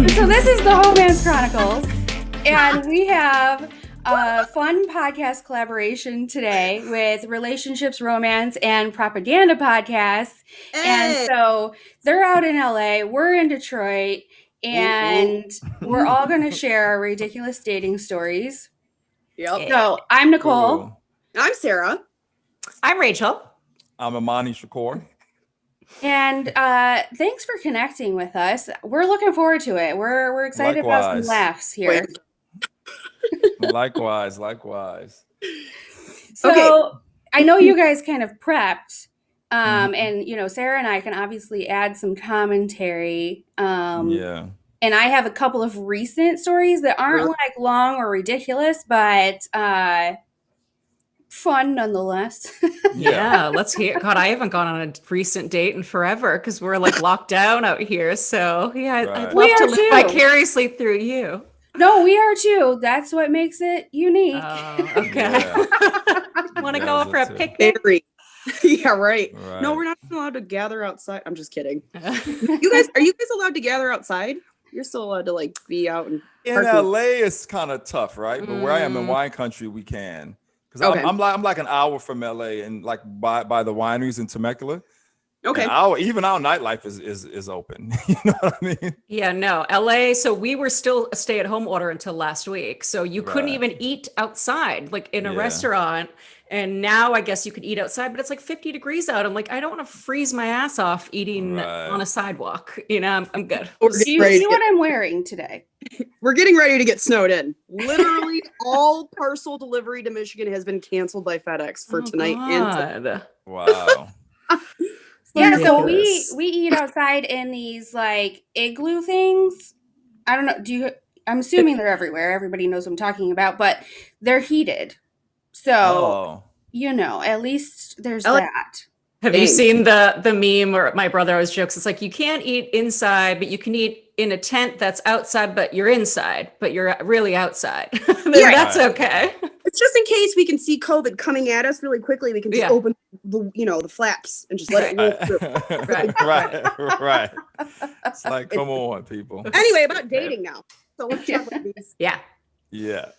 So this is the Homance Chronicles, and we have a fun podcast collaboration today with Relationships, Romance, and Propaganda Podcasts. And so they're out in LA, we're in Detroit, and we're all going to share our ridiculous dating stories. Yep. So I'm Nicole. Cool. I'm Sarah. I'm Rachel. I'm Imani Shakur. And thanks for connecting with us. We're looking forward to it. We're excited about some Likewise. laughs here. Likewise. So Okay. I know you guys kind of prepped, and you know, Sarah and I can obviously add some commentary. Yeah. And I have a couple of recent stories that aren't like long or ridiculous, but fun nonetheless. Yeah, let's hear. God, I haven't gone on a recent date in forever because we're like locked down out here. So yeah, I'd Right. love We to are live too. vicariously through you. No, we are too. That's what makes it unique. Oh, okay. Yeah. Want to Yeah, go is for a it too. picnic? Very. Yeah, right. Right. No, we're not allowed to gather outside. I'm just kidding. Are you guys allowed to gather outside? You're still allowed to like be out and In park LA, it's kind of tough, right? But where I am in wine country, we can. Because Okay. I'm like an hour from LA, and like by the wineries in Temecula. Okay. And even our nightlife is open. You know what I mean? Yeah, no, LA. So we were still a stay-at-home order until last week. So you couldn't Right. even eat outside, like in a Yeah. restaurant. And now I guess you could eat outside, but it's like 50 degrees out. I'm like, I don't want to freeze my ass off eating Right. on a sidewalk. You know, I'm good. Do you see what I'm wearing today? We're getting ready to get snowed in. Literally, all parcel delivery to Michigan has been canceled by FedEx for Oh, tonight and God. Wow. Yeah, so Ridiculous. we eat outside in these like igloo things. I don't know. I'm assuming they're everywhere. Everybody knows what I'm talking about, but they're heated. So, Oh. you know, at least there's I like- that. Have you Dang. seen the meme where my brother always jokes? It's like you can't eat inside, but you can eat in a tent that's outside, but you're inside, but you're really outside. Then Yeah. that's Right. okay. it's just in case we can see COVID coming at us really quickly. We can just Yeah. open the flaps and just let it roll through. Right. right. It's like, come on, people. Anyway, about dating now. So let's chat about these Yeah. Yeah.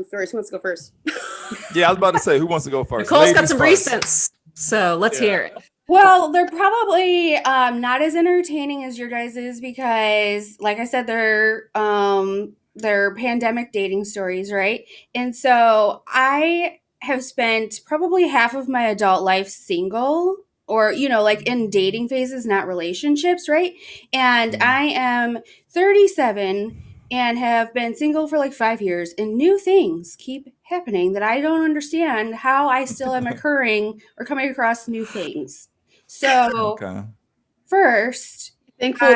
stories. Who wants to go first? Yeah, I was about to say, who wants to go first? Nicole's got Ladies some first. recents. So let's Yeah. hear it. Well, they're probably not as entertaining as your guys's because, like I said, they're pandemic dating stories, right? And so I have spent probably half of my adult life single, or you know, like in dating phases, not relationships, right? And Mhm. I am 37 and have been single for like 5 years, and new things keep happening that I don't understand how I still am occurring or coming across new things. So Okay. first, Thankful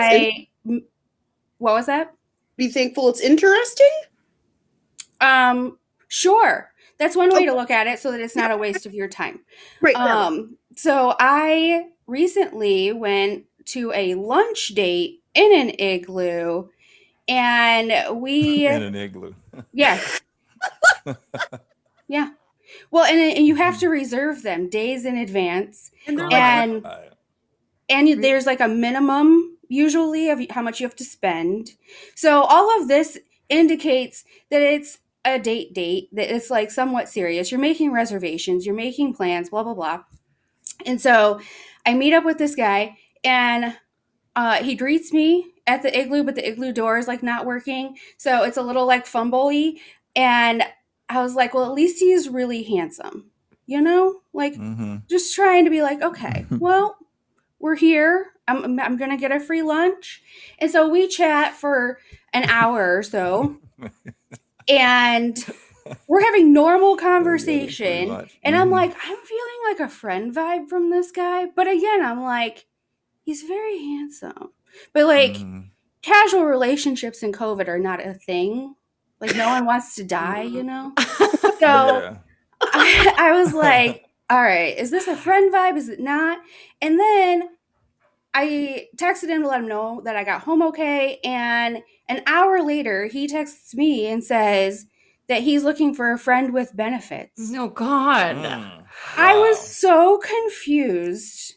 what was that? be thankful it's interesting. Sure. That's one way to look at it so that it's not a waste of your time. Right. So I recently went to a lunch date in an igloo, and we In an igloo. yeah. Yeah. Well, and you have to reserve them days in advance. and they're And Right. and there's like a minimum usually of how much you have to spend. So all of this indicates that it's a date, that it's like somewhat serious. You're making reservations, you're making plans, blah, blah, blah. And so I meet up with this guy, and he greets me at the igloo, but the igloo door is like not working. So it's a little like fumble-y. And I was like, well, at least he's really handsome, you know, like just trying to be like, okay, well, we're here. I'm going to get a free lunch. And so we chat for an hour or so, and we're having normal conversation. lunch. And I'm like, I'm feeling like a friend vibe from this guy. But again, I'm like, he's very handsome. But like casual relationships in COVID are not a thing. Like no one wants to die, you know? So Yeah. I was like, all right, is this a friend vibe? Is it not? And then I texted him to let him know that I got home okay. And an hour later, he texts me and says that he's looking for a friend with benefits. Oh, God. I was Wow. so confused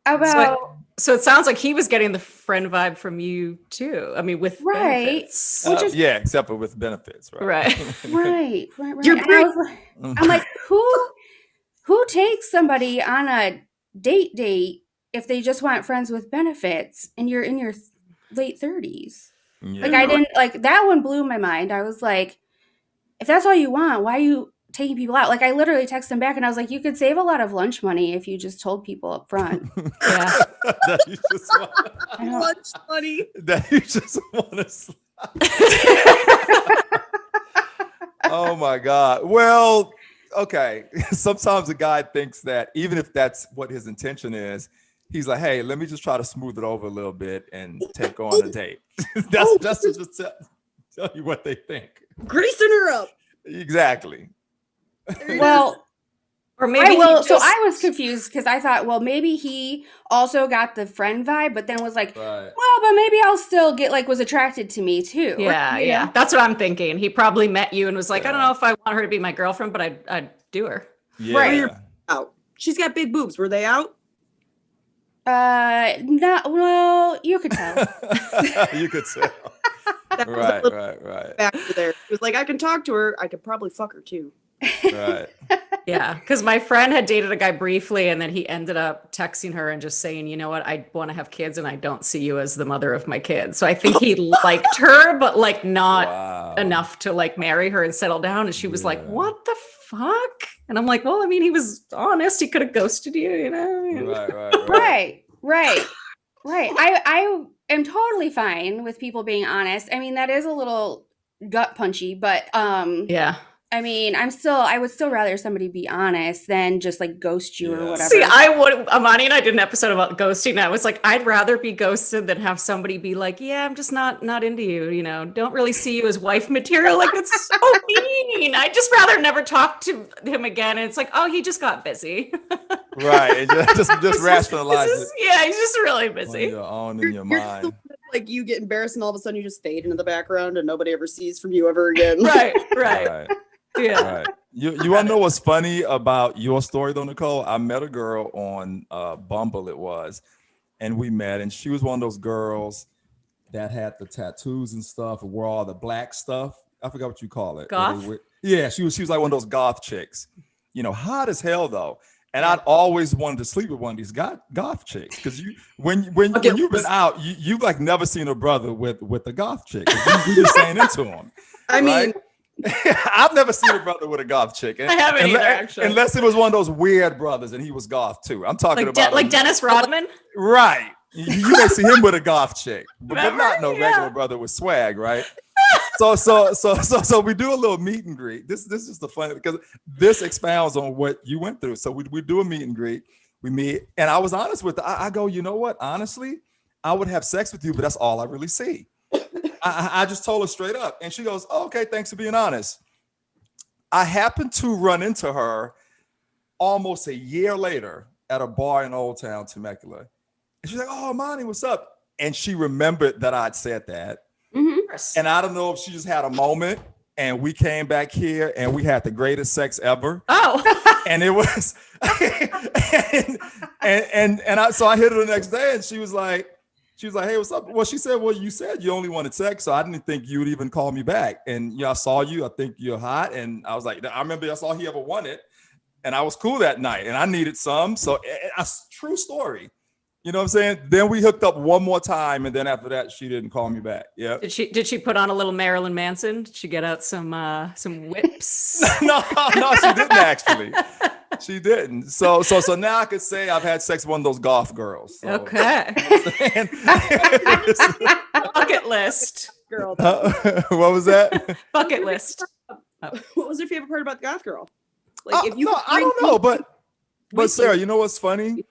about So it sounds like he was getting the friend vibe from you too. I mean, with Right. benefits. Which is yeah, except for with benefits, right? right. You're And I'm like, who takes somebody on a date if they just want friends with benefits and you're in your late 30s? Yeah. Like I didn't like that one blew my mind. I was like, if that's all you want, why are you taking people out? Like I literally texted him back and I was like, you could save a lot of lunch money if you just told people up front. Yeah. that you just want, Lunch money. that you just want to. Oh my God. Well, okay. Sometimes a guy thinks that even if that's what his intention is, he's like, hey, let me just try to smooth it over a little bit and take on a date. That's to just tell you what they think. Greasing her up. Exactly. Well, Or maybe so I was confused because I thought, well, maybe he also got the friend vibe, but then was like, Right. well, but maybe I'll still get was attracted to me too. Yeah, You yeah. know? That's what I'm thinking. He probably met you and was like, I don't Yeah. know if I want her to be my girlfriend, but I'd do her. Yeah. Right. Out. She's got big boobs. Were they out? No, well, you could tell. You could tell. That was a Right, little right. back there. It was like, I can talk to her. I could probably fuck her too. Right. Yeah, because my friend had dated a guy briefly and then he ended up texting her and just saying, you know what, I want to have kids and I don't see you as the mother of my kids. So I think he liked her, but like not Wow. enough to like marry her and settle down. And she was like, Yeah. what the fuck? And I'm like, well, I mean, he was honest. He could have ghosted you, you know? Right. I am totally fine with people being honest. I mean, that is a little gut punchy, but Yeah. I mean, I would still rather somebody be honest than just like ghost you or Yeah. whatever. See, I would, Imani and I did an episode about ghosting. And I was like, I'd rather be ghosted than have somebody be like, yeah, I'm just not into you, you know, don't really see you as wife material. Like, that's so mean. I'd just rather never talk to him again. And it's like, oh, he just got busy. Right. And just rationalize it Yeah, he's just really on busy. your own in your You're mind. still, like you get embarrassed and all of a sudden you just fade into the background and nobody ever sees from you ever again. Right. Right. Yeah. Right. You want to know what's funny about your story though, Nicole? I met a girl on Bumble, it was, and we met, and she was one of those girls that had the tattoos and stuff, and wore all the black stuff. I forgot what you call it. Goth? Yeah, she was like one of those goth chicks. You know, hot as hell though. And I'd always wanted to sleep with one of these goth chicks because when you've been out, you've like never seen a brother with a goth chick. We just ain't into them. I mean, I've never seen a brother with a goth chick. I haven't either, actually. Unless it was one of those weird brothers and he was goth too. I'm talking Like, about like Dennis Rodman. right. You may see him with a goth chick, but not no Remember? regular Yeah. brother with swag, right? So we do a little meet and greet. This is the fun because this expounds on what you went through. So we do a meet and greet. We meet, and I was honest with her. I go, you know what? Honestly, I would have sex with you, but that's all I really see. I just told her straight up, and she goes, oh, okay, thanks for being honest. I happened to run into her almost a year later at a bar in Old Town, Temecula. And she's like, oh, Imani, what's up? And she remembered that I'd said that. Mm-hmm. And I don't know if she just had a moment and we came back here and we had the greatest sex ever. Oh. And it was, so I hit her the next day and she was like, hey, what's up? Well, she said, well, you said you only wanted sex, so I didn't think you would even call me back. And I saw you, I think you're hot. And I was like, I remember that's all he ever wanted. And I was cool that night and I needed some. So a true story. You know what I'm saying? Then we hooked up one more time, and then after that, she didn't call me back. Yeah. Did she put on a little Marilyn Manson? Did she get out some whips? no, she didn't actually. She didn't. So now I could say I've had sex with one of those goth girls. So. Okay. Bucket list. girl. What was that? Bucket list. What was your favorite part about the goth girl? Like, if you, no, I don't know, but Sarah, you know what's funny?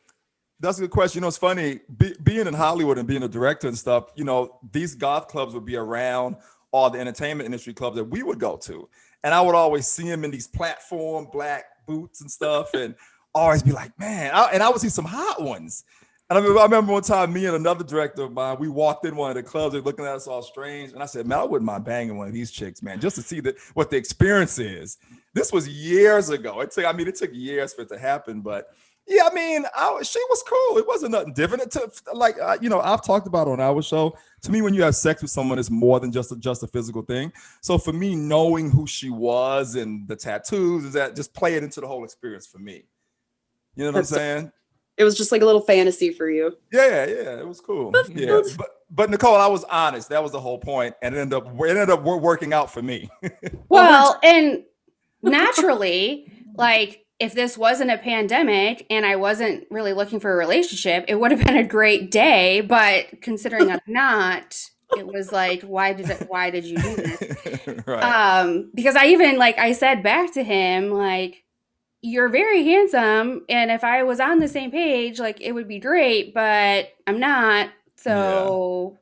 That's a good question. You know, it's funny being in Hollywood and being a director and stuff. You know, these goth clubs would be around all the entertainment industry clubs that we would go to, and I would always see them in these platform black boots and stuff, and always be like, man. I would see some hot ones. And I remember one time, me and another director of mine, we walked in one of the clubs. They're looking at us all strange, and I said, man, I wouldn't mind banging one of these chicks, man, just to see what the experience is. This was years ago. It took years for it to happen, but. Yeah, I mean, she was cool. It wasn't nothing different. I've talked about on our show. To me, when you have sex with someone, it's more than just a physical thing. So for me, knowing who she was and the tattoos is that just play it into the whole experience for me. You know what I'm saying? It was just like a little fantasy for you. Yeah, it was cool. Yeah, but Nicole, I was honest. That was the whole point, and it ended up working out for me. Well, and naturally, like, if this wasn't a pandemic and I wasn't really looking for a relationship, it would have been a great day. But considering I'm not, it was like, why did you do this? Right. Because I even, like, I said back to him, like, you're very handsome, and if I was on the same page, like, it would be great, but I'm not. So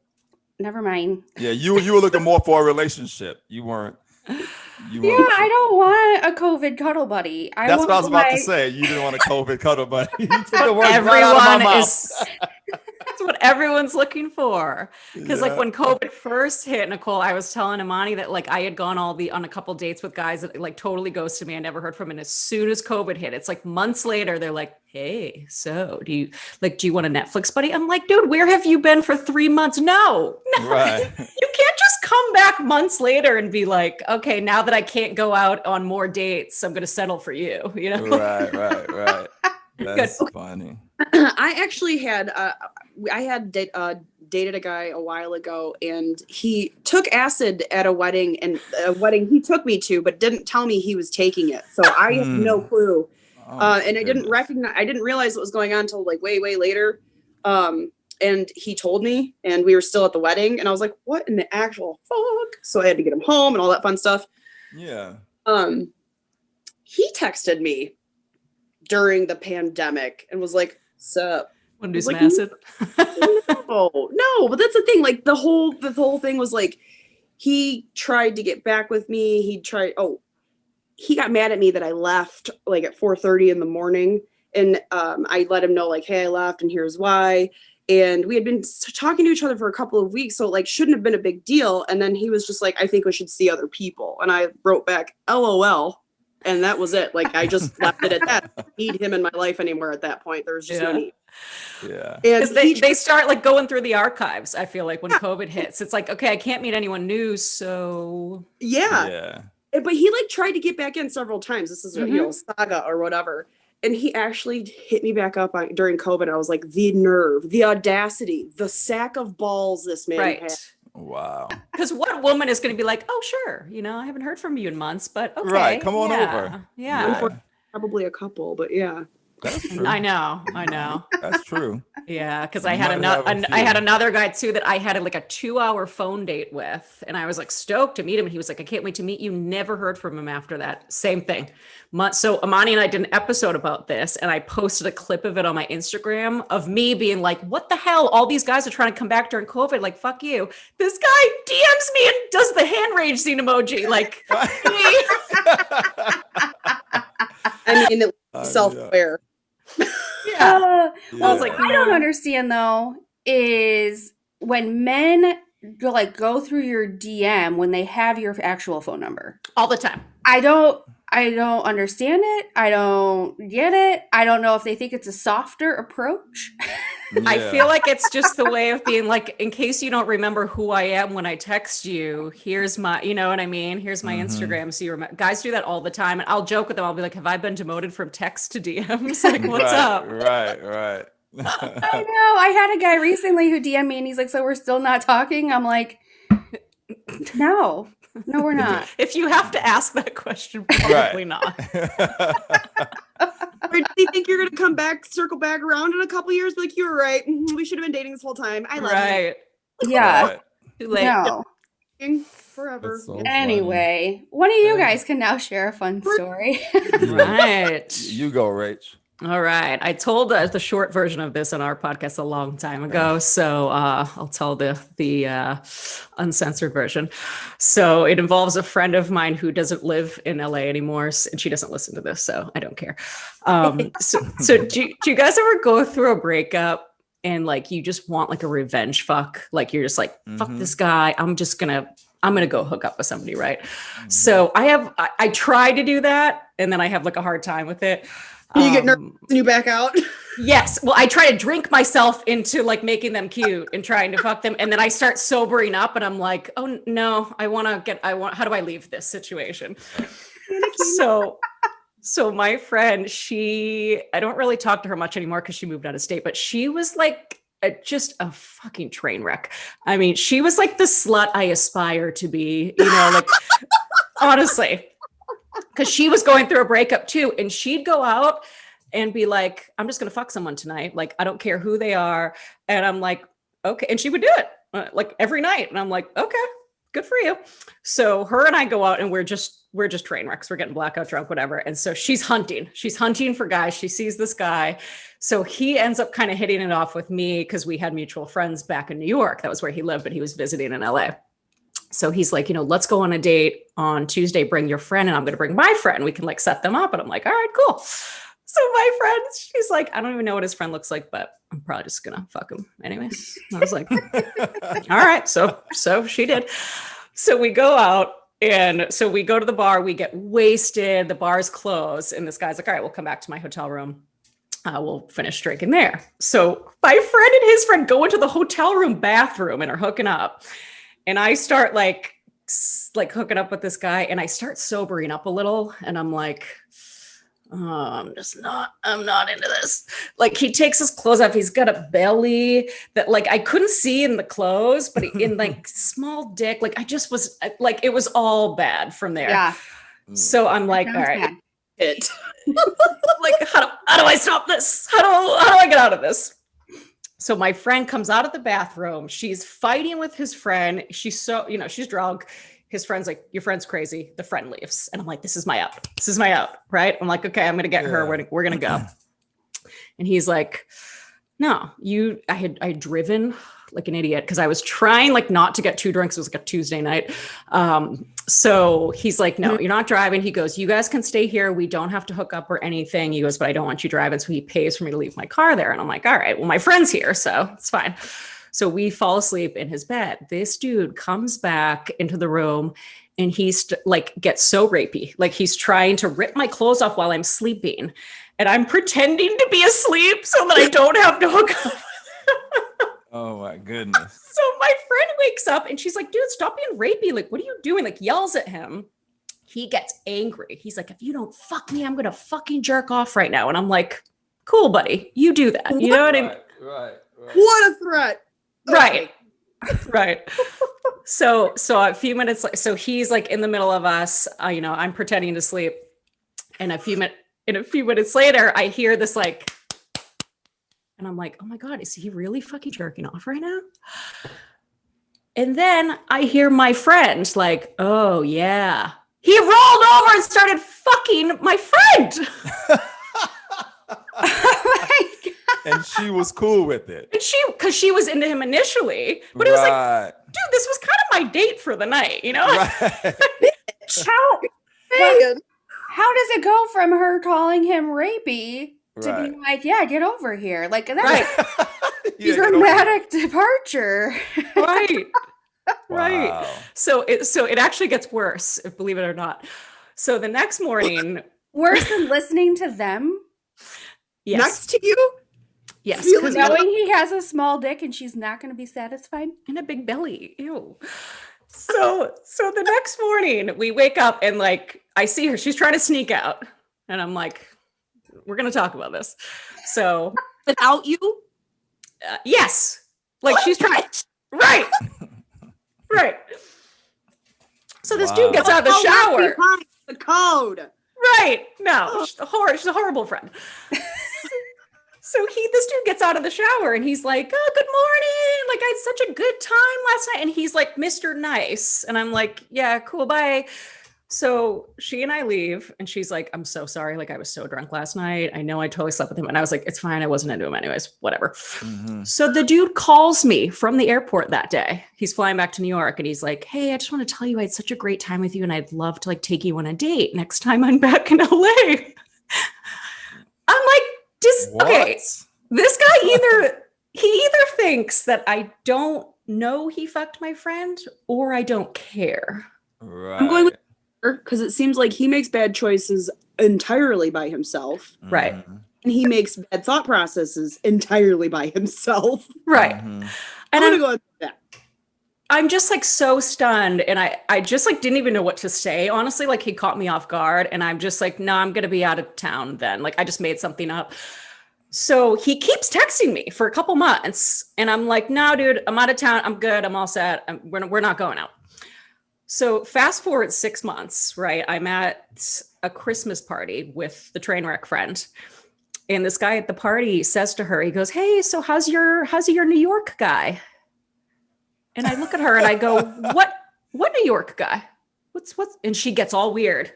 never mind. Yeah, you were looking more for a relationship. You weren't. I don't want a COVID cuddle buddy. That's what I was about to say. You didn't want a COVID cuddle buddy. You took the words right out of my mouth. That's what everyone's looking for. Because like when COVID first hit, Nicole, I was telling Imani that like I had gone on a couple dates with guys that like totally ghosted me. I never heard from him. And as soon as COVID hit, it's like months later, they're like, hey, so do you want a Netflix buddy? I'm like, dude, where have you been for 3 months? No. Right. You can't just come back months later and be like, okay, now that I can't go out on more dates, I'm going to settle for you. You know? Right. That's funny. I actually had dated a guy a while ago, and he took acid at a wedding he took me to, but didn't tell me he was taking it. So I had no clue. And I didn't realize what was going on until like way later. And he told me, and we were still at the wedding, and I was like, what in the actual fuck? So I had to get him home and all that fun stuff. Yeah. He texted me during the pandemic and was like, sup? Want to do some acid? No, but that's the thing. Like the whole thing was like, he tried to get back with me. He got mad at me that I left like at 4:30 in the morning. And I let him know like, hey, I left and here's why. And we had been talking to each other for a couple of weeks. So like, shouldn't have been a big deal. And then he was just like, I think we should see other people. And I wrote back, LOL. And that was it. Like, I just left it at that. I don't need him in my life anymore at that point. There was just no need. Yeah. Because they start like going through the archives, I feel like, when COVID hits. It's like, okay, I can't meet anyone new, so... Yeah. But he like tried to get back in several times. This is, saga or whatever. And he actually hit me back up during COVID. I was like, the nerve, the audacity, the sack of balls this man had. Wow. Because what woman is going to be like, oh, sure, I haven't heard from you in months, but okay. Right, come on over. Yeah. Probably a couple, but yeah. That's true. I know. That's true. Yeah, because I had another guy too that I had like a 2-hour phone date with, and I was like stoked to meet him. And he was like, I can't wait to meet you. Never heard from him after that. Same thing. So Imani and I did an episode about this, and I posted a clip of it on my Instagram of me being like, what the hell? All these guys are trying to come back during COVID. Like, fuck you. This guy DMs me and does the hand raising emoji. Like, fuck me. I mean, self-aware. I was like, I don't understand though, is when men go through your DM when they have your actual phone number all the time. I don't understand it. I don't get it. I don't know if they think it's a softer approach. Yeah. I feel like it's just the way of being like, in case you don't remember who I am when I text you, here's my, you know what I mean? Here's my Instagram. So you remember. Guys do that all the time. And I'll joke with them. I'll be like, have I been demoted from text to DMs? Like, what's up? Right. I know. I had a guy recently who DM'd me and he's like, so we're still not talking? I'm like, no, we're not. If you have to ask that question, probably not. Or do you think you're going to circle back around in a couple years? Like, you were right. We should have been dating this whole time. I love it. Yeah. Right. Too late. No. Forever. So anyway, one of you guys can now share a fun story. Right. You go, Rach. All right. I told the short version of this on our podcast a long time ago, so I'll tell the uncensored version. So it involves a friend of mine who doesn't live in LA anymore, and she doesn't listen to this, so I don't care. So do you guys ever go through a breakup and like you just want like a revenge fuck? Like you're just like, fuck this guy. I'm gonna go hook up with somebody, right? So I try to do that, and then I have like a hard time with it. You get nervous and you back out. Yes. Well, I try to drink myself into like making them cute and trying to fuck them. And then I start sobering up and I'm like, oh no, how do I leave this situation? So my friend, I don't really talk to her much anymore because she moved out of state, but she was like just a fucking train wreck. I mean, she was like the slut I aspire to be, like honestly, because she was going through a breakup too. And she'd go out and be like, I'm just going to fuck someone tonight. Like, I don't care who they are. And I'm like, okay. And she would do it like every night. And I'm like, okay, good for you. So her and I go out and we're just train wrecks. We're getting blackout drunk, whatever. And so she's hunting for guys. She sees this guy. So he ends up kind of hitting it off with me because we had mutual friends back in New York. That was where he lived, but he was visiting in LA. So he's like, let's go on a date on Tuesday, bring your friend, and I'm going to bring my friend. We can like set them up. And I'm like, all right, cool. So my friend, she's like, I don't even know what his friend looks like, but I'm probably just going to fuck him anyways. And I was like, all right. So she did. So we go out. And so we go to the bar, we get wasted, the bar's closed. And this guy's like, all right, we'll come back to my hotel room. We'll finish drinking there. So my friend and his friend go into the hotel room bathroom and are hooking up. And I start like hooking up with this guy and I start sobering up a little. And I'm like, oh, I'm not into this. Like he takes his clothes off. He's got a belly that like I couldn't see in the clothes, but in like small dick. Like I just was like, it was all bad from there. Yeah. So I'm like, all right, bad. like how do I stop this? How do I get out of this? So my friend comes out of the bathroom. She's fighting with his friend. She's so, she's drunk. His friend's like, your friend's crazy. The friend leaves. And I'm like, this is my out. Right? I'm like, okay, I'm going to get her. We're going to go. And he's like, no, I had driven like an idiot because I was trying like not to get too drunk. It was like a Tuesday night. So he's like, no, you're not driving. He goes, you guys can stay here. We don't have to hook up or anything. He goes, but I don't want you driving. So he pays for me to leave my car there. And I'm like, all right, well, my friend's here. So it's fine. So we fall asleep in his bed. This dude comes back into the room and he's like, gets so rapey. Like he's trying to rip my clothes off while I'm sleeping. And I'm pretending to be asleep so that I don't have to hook up. Oh my goodness. So my friend wakes up and she's like, dude, stop being rapey. Like, what are you doing? Like yells at him. He gets angry. He's like, if you don't fuck me, I'm going to fucking jerk off right now. And I'm like, cool, buddy. You do that. You know what I mean? Right. What a threat. Okay. Right. So a few minutes, so he's like in the middle of us, I'm pretending to sleep. And a few minutes later, I hear this like, and I'm like, oh my God, is he really fucking jerking off right now? And then I hear my friend like, oh yeah. He rolled over and started fucking my friend. Oh my God. And she was cool with it. And because she was into him initially, but it was like, dude, this was kind of my date for the night, Right. How does it go from her calling him rapey to being like, yeah, get over here? Like that's a dramatic departure. Right. Right. Wow. So it actually gets worse, believe it or not. So the next morning, Worse than listening to them? yes. Next to you? Yes. Really? Knowing he has a small dick and she's not going to be satisfied? And a big belly. Ew. So the next morning we wake up and like, I see her, she's trying to sneak out. And I'm like, we're going to talk about this. So Without you? yes. Like she's trying. Right. Right. So this dude gets out of the shower. Behind the code. Right. No, she's a horrible friend. So this dude gets out of the shower and he's like, oh, good morning. Like I had such a good time last night. And he's like, Mr. Nice. And I'm like, yeah, cool. Bye. So she and I leave and she's like, I'm so sorry. Like I was so drunk last night. I know I totally slept with him. And I was like, it's fine. I wasn't into him anyways, whatever. Mm-hmm. So the dude calls me from the airport that day. He's flying back to New York and he's like, hey, I just want to tell you I had such a great time with you and I'd love to like take you on a date next time I'm back in LA. I'm like, okay, this guy either thinks that I don't know he fucked my friend or I don't care. Right. I'm going with because it seems like he makes bad choices entirely by himself, Right. Mhm. and he makes bad thought processes entirely by himself. Right. Mhm. I'm And gonna go with that. I'm just like so stunned, and I just like didn't even know what to say. Honestly, like he caught me off guard, and I'm just like, no, I'm gonna be out of town then. Like I just made something up. So he keeps texting me for a couple months, and I'm like, no, dude, I'm out of town. I'm good. I'm all set. We're not going out. So fast forward 6 months, right? I'm at a Christmas party with the train wreck friend. And this guy at the party says to her, he goes, hey, so how's your New York guy? And I look at her and I go, what New York guy? What's, and she gets all weird.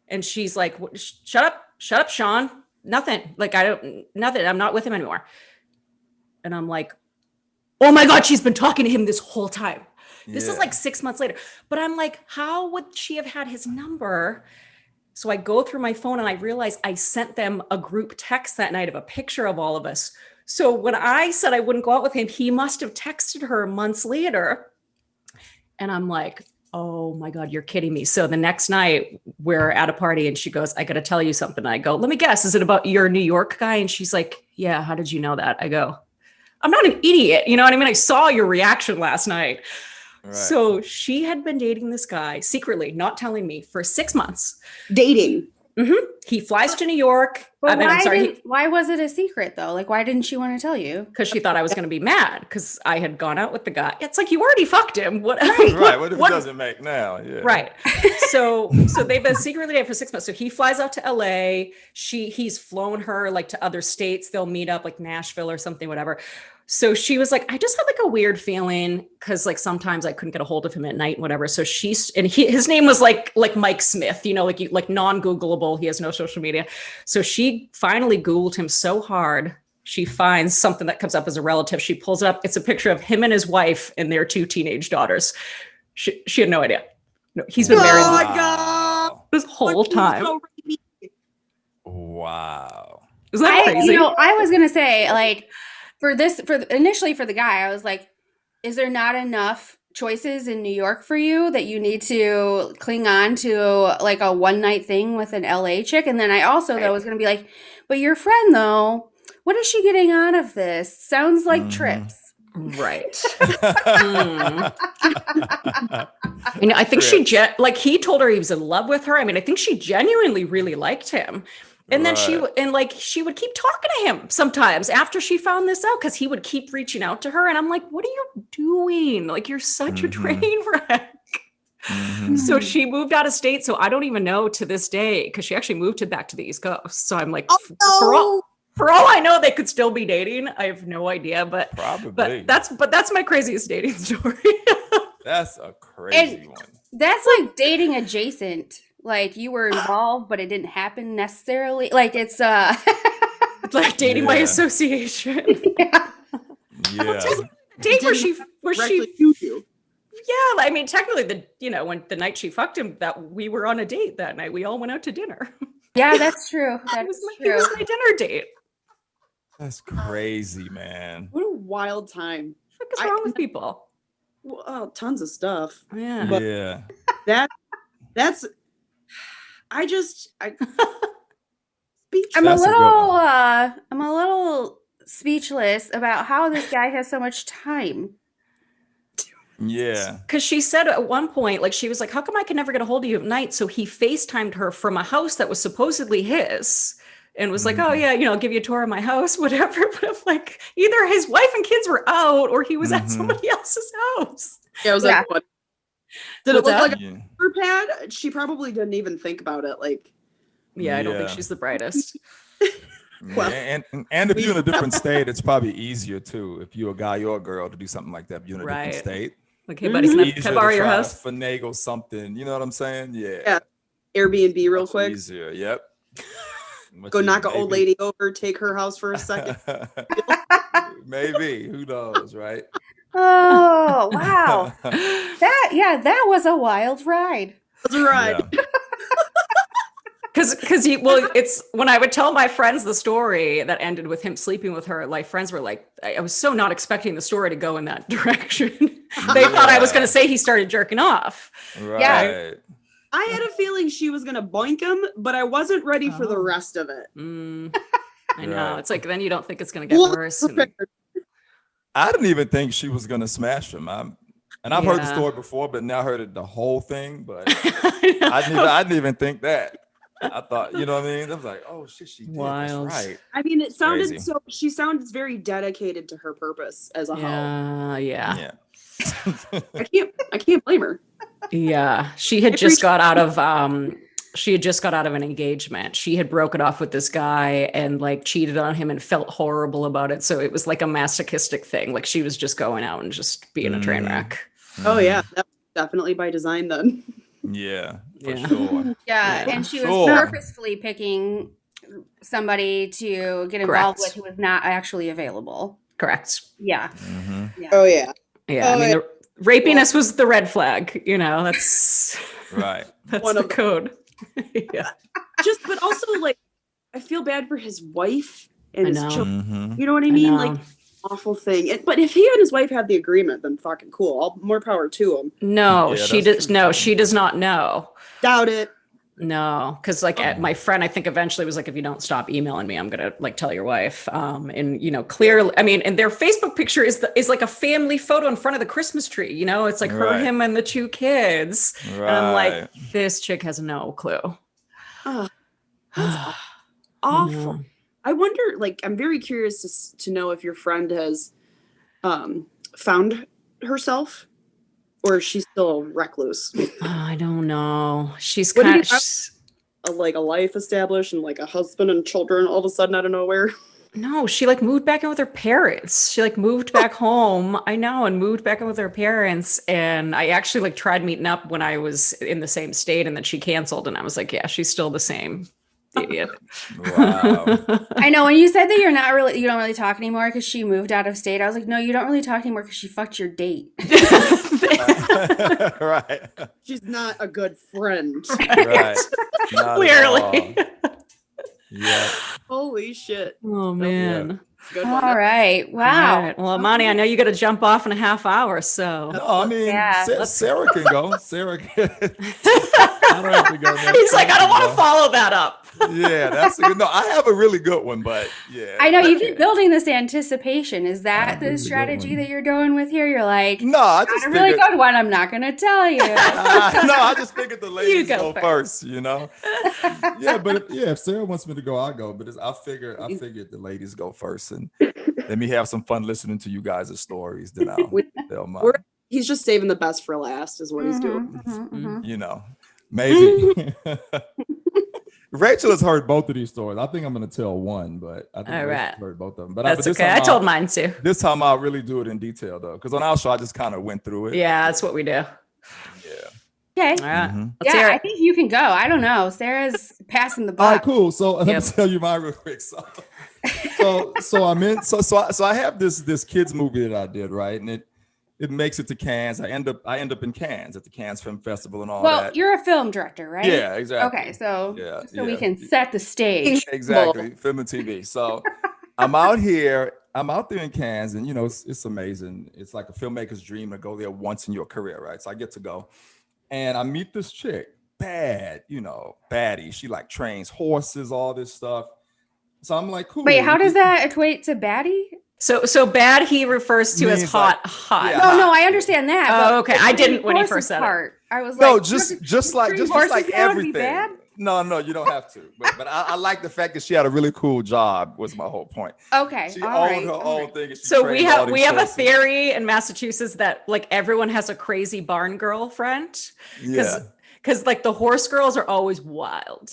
And she's like, shut up, Sean. Nothing. Like, nothing. I'm not with him anymore. And I'm like, oh my God, she's been talking to him this whole time. This is like 6 months later. But I'm like, how would she have had his number? So I go through my phone and I realize I sent them a group text that night of a picture of all of us. So when I said I wouldn't go out with him, he must have texted her months later. And I'm like, oh my God, you're kidding me. So the next night we're at a party and she goes, I got to tell you something. I go, let me guess, is it about your New York guy? And she's like, yeah, how did you know that? I go, I'm not an idiot. You know what I mean? I saw your reaction last night. Right. So she had been dating this guy secretly, not telling me, for 6 months. Dating. He flies to New York. But why was it a secret though? Like, why didn't she want to tell you? Because she thought I was going to be mad because I had gone out with the guy. It's like, you already fucked him. What? Right. What if it doesn't make now? Yeah. Right. So they've been secretly dating for 6 months. So he flies out to LA. He's flown her like to other states. They'll meet up like Nashville or something, whatever. So she was like, I just had like a weird feeling because like sometimes I couldn't get a hold of him at night and whatever. So his name was like Mike Smith, you know, like non-Googleable. He has no social media. So she finally Googled him so hard. She finds something that comes up as a relative. She pulls it up. It's a picture of him and his wife and their 2 teenage daughters. She had no idea. No, he's been married Oh my God. this whole time. So rapey. Wow. Is that crazy? I was gonna say, like, initially for the guy, I was like, is there not enough choices in New York for you that you need to cling on to like a one night thing with an LA chick? And then I also though was gonna be like, but your friend though, what is she getting out of this? Sounds like trips. Right. And I think he told her he was in love with her. I mean, I think she genuinely really liked him. And then she would keep talking to him sometimes after she found this out because he would keep reaching out to her. And I'm like, what are you doing? Like, you're such a train wreck. So she moved out of state. So I don't even know to this day because she actually moved back to the East Coast. So I'm like, for all I know, they could still be dating. I have no idea, but probably. But that's my craziest dating story. That's a crazy one. That's like dating adjacent. Like you were involved, but it didn't happen necessarily. Like it's like dating by association. Yeah. Date where she you. Yeah, I mean, technically, when the night she fucked him, that we were on a date that night. We all went out to dinner. Yeah, that's true. It was my dinner date. That's crazy, man. What a wild time. What is wrong with people? Well, tons of stuff. Yeah. But that's I'm a little speechless about how this guy has so much time. Yeah. Because she said at one point, like, she was like, how come I can never get a hold of you at night? So he FaceTimed her from a house that was supposedly his and was like, oh yeah, I'll give you a tour of my house, whatever. But I'm like, either his wife and kids were out or he was at somebody else's house. Yeah, I was like, what? Did it look like a Yeah. paper pad? She probably didn't even think about it. Like, yeah, I don't think she's the brightest. Well, and if you're in a different state, it's probably easier too. If you're a guy or a girl to do something like that, if you're in a different state. Like, hey buddy, can I borrow your house? Finagle something, you know what I'm saying? Yeah. Airbnb real quick. Easier, yep. Go knock an old lady over, take her house for a second. Maybe, who knows, right? Oh wow, that was a wild ride. That's right. Yeah. Because it's when I would tell my friends the story that ended with him sleeping with her, like friends were like, I was so not expecting the story to go in that direction. They thought I was going to say he started jerking off. Right. I had a feeling she was gonna boink him, but I wasn't ready for the rest of it. I know. Right. It's like then you don't think it's gonna get worse. And, I didn't even think she was gonna smash him. I've heard the Yeah. story before, but now I heard it the whole thing. But I know. I didn't even think that. I thought, you know what I mean? I was like, oh shit, she did. Wild. That's right. I mean, it sounded Crazy. so. She sounds very dedicated to her purpose as a hoe. Yeah. Yeah. I can't blame her. Yeah. She had just got out of an engagement. She had broken off with this guy and like cheated on him and felt horrible about it. So it was like a masochistic thing. Like she was just going out and just being a train wreck. Oh yeah, that's definitely by design then. Yeah, for Yeah. sure. Yeah, and she was Sure. purposefully picking somebody to get involved Correct. with who was not actually available. Correct. Yeah. Mm-hmm. Oh yeah. Yeah. I mean, the rapiness was the red flag, that's Right. One the of- code. Yeah. But also like, I feel bad for his wife and I his know. children. Mm-hmm. You know what I I mean? know. Like, awful thing. But if he and his wife had the agreement, then fucking cool. All more power to him. No, Yeah, she that's does. true, No, too. she does not know. Doubt it. No, because like my friend, I think eventually was like, if you don't stop emailing me, I'm gonna like tell your wife. And clearly, I mean, and their Facebook picture is like a family photo in front of the Christmas tree. It's like her, Right. him, and the two kids. Right. And I'm like, this chick has no clue. Oh, that's awful. I wonder, like, I'm very curious to know if your friend has found herself or is she still a recluse? I don't know. She's What do kind you of. have? Like a life established and like a husband and children all of a sudden out of nowhere. No, she like moved back in with her parents. She like moved back home. I know, and moved back in with her parents. And I actually like tried meeting up when I was in the same state, and then she canceled. And I was like, yeah, she's still the same idiot. Wow. I know when you said that you don't really talk anymore because she moved out of state. I was like, no, you don't really talk anymore because she fucked your date. Right. She's not a good friend. Right. Not at Clearly. all. Yeah. Holy shit. Oh man. Good All one. right. Wow. All right. Well, Imani, I know you got to jump off in a half hour, so No, I mean, Yeah. Sarah can go. Sarah can. I don't have to go. Next. he's like, I don't want to Go. follow that up. Yeah, that's a good. No, I have a really good one, but yeah. I know you keep building this anticipation. Is that Really the good strategy one. that you're going with here? You're like, No, I got just a really figured. good one. I'm not going to tell you. No, I just figured the ladies go go first. Yeah, but if Sarah wants me to go, I'll go. But I figured the ladies go first, and let me have some fun listening to you guys' stories. Then I'll tell mine. He's just saving the best for last is what he's doing. Maybe. Rachel has heard both of these stories. I think I'm going to tell one, but I think All Rachel's right. heard both of them. But That's this okay. time I told mine too. This time I'll really do it in detail, though, because on our show I just kind of went through it. Yeah, that's what we do. Yeah. Okay. All right. Mhm. Let's hear Yeah, I it. think you can go. I don't know. Sarah's passing the All right, buck. cool. So let Yep. me tell you mine real quick. So I'm in. So I have this kids movie that I did, right, and it makes it to Cannes. I end up in Cannes at the Cannes Film Festival and all Well, that. you're a film director, right? Yeah, exactly. Okay, so Yeah, we yeah. can set the stage. Exactly, film and TV. So I'm out there in Cannes, and it's amazing. It's like a filmmaker's dream to go there once in your career, right? So I get to go, and I meet this chick, baddie. She like trains horses, all this stuff. So I'm like, cool. Wait, how does that equate to baddie? So bad he refers to as Means hot. yeah. No, I understand that. Oh, but okay. I the didn't when he horses first said it. part, I was No, like, just like horses now to be everything. bad? No, you don't have to. But I like the fact that she had a really cool job. Was my whole point. okay, She all owned right, her all own right. thing. And she So trained all we these have a horses. theory in Massachusetts that like everyone has a crazy barn girl friend. Yeah. Because like the horse girls are always wild.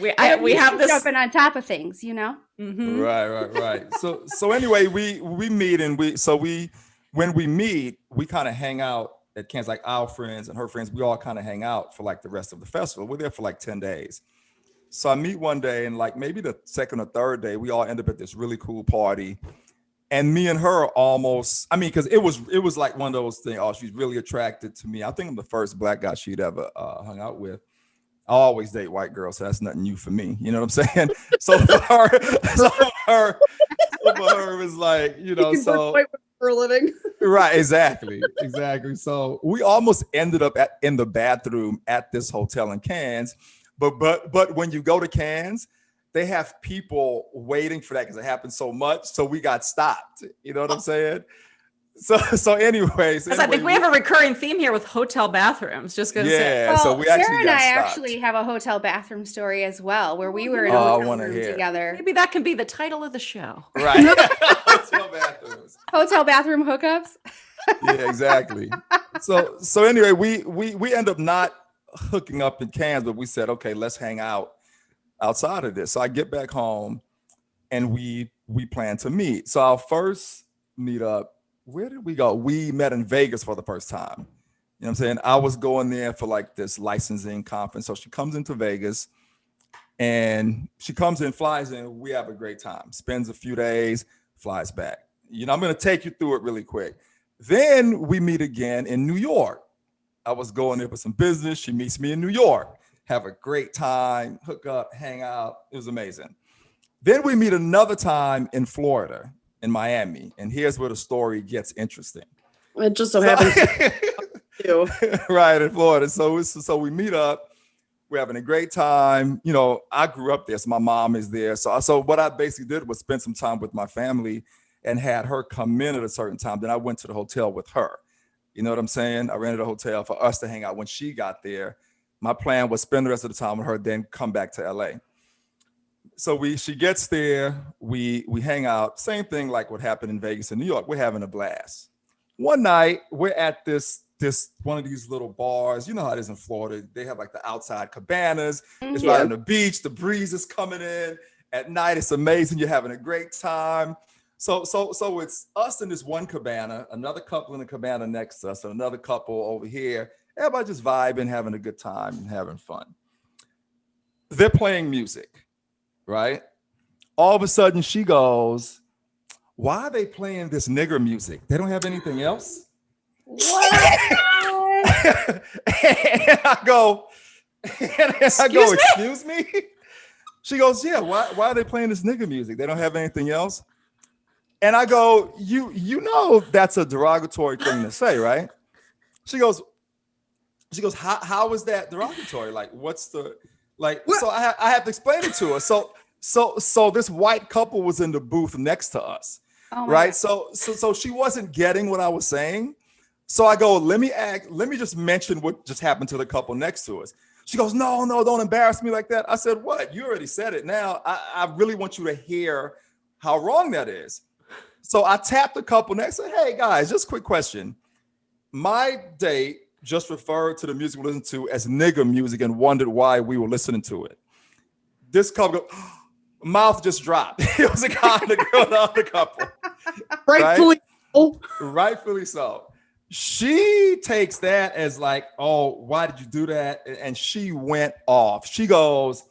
We They're we used have to this. jumping on top of things, Mhm. Right. So anyway, we meet, and when we meet, we kind of hang out at Cannes, like our friends and her friends. We all kind of hang out for like the rest of the festival. We're there for like 10 days. So I meet one day, and like maybe the second or third day, we all end up at this really cool party. And me and her because it was like one of those things. Oh, she's really attracted to me. I think I'm the first black guy she'd ever hung out with. I always date white girls, so that's nothing new for me. You know what I'm saying? So for her, it was like, You can work white women for a living. Right, exactly. So we almost ended up in the bathroom at this hotel in Cannes, but when you go to Cannes, they have people waiting for that because it happens so much. So we got stopped. You know what I'm saying? So anyways, I think we have a recurring theme here with hotel bathrooms. Just gonna say. yeah. So Well, we Sarah actually and got I stopped. actually have a hotel bathroom story as well, where we were in Oh, a I hotel wanna room hear. together. Maybe that can be the title of the show. Right. Hotel bathrooms. Hotel bathroom hookups. Yeah, exactly. So anyway, we end up not hooking up in Cannes, but we said, okay, let's hang out outside of this. So I get back home and we plan to meet. So our first meet up, where did we go? We met in Vegas for the first time. You know what I'm saying? I was going there for like this licensing conference. So she comes into Vegas and she comes in, flies in. We have a great time, spends a few days, flies back. You know, I'm going to take you through it really quick. Then we meet again in New York. I was going there for some business. She meets me in New York. Have a great time, hook up, hang out. It was amazing. Then we meet another time in Florida, in Miami. And here's where the story gets interesting. It just so happens to. Right, in Florida. So we meet up. We're having a great time. You know, I grew up there, so my mom is there. So what I basically did was spend some time with my family and had her come in at a certain time. Then I went to the hotel with her. You know what I'm saying? I rented a hotel for us to hang out when she got there. My plan was spend the rest of the time with her, then come back to LA. So she gets there, we hang out. Same thing like what happened in Vegas and New York. We're having a blast. One night, we're at this one of these little bars. You know how it is in Florida. They have like the outside cabanas. It's right on the beach. The breeze is coming in. At night, it's amazing. You're having a great time. So it's us in this one cabana, another couple in the cabana next to us, and another couple over here. Everybody just vibing, having a good time and having fun. They're playing music, right? All of a sudden she goes, why are they playing this nigger music? They don't have anything else? What? And I go, excuse me? She goes, yeah, why are they playing this nigger music? They don't have anything else? And I go, you know that's a derogatory thing to say, right? She goes, how is that derogatory? Like, what's the, like, what? So I have to explain it to her. So this white couple was in the booth next to us, right? God. So she wasn't getting what I was saying. So I go, let me just mention what just happened to the couple next to us. She goes, no, don't embarrass me like that. I said, what? You already said it. Now I really want you to hear how wrong that is. So I tapped the couple next and said, hey guys, just a quick question. My date just referred to the music we listened to as nigger music and wondered why we were listening to it. This couple, mouth just dropped. It was a guy and a girl, the other couple. Rightfully, right? Rightfully so. She takes that as like, oh, why did you do that? And she went off. She goes,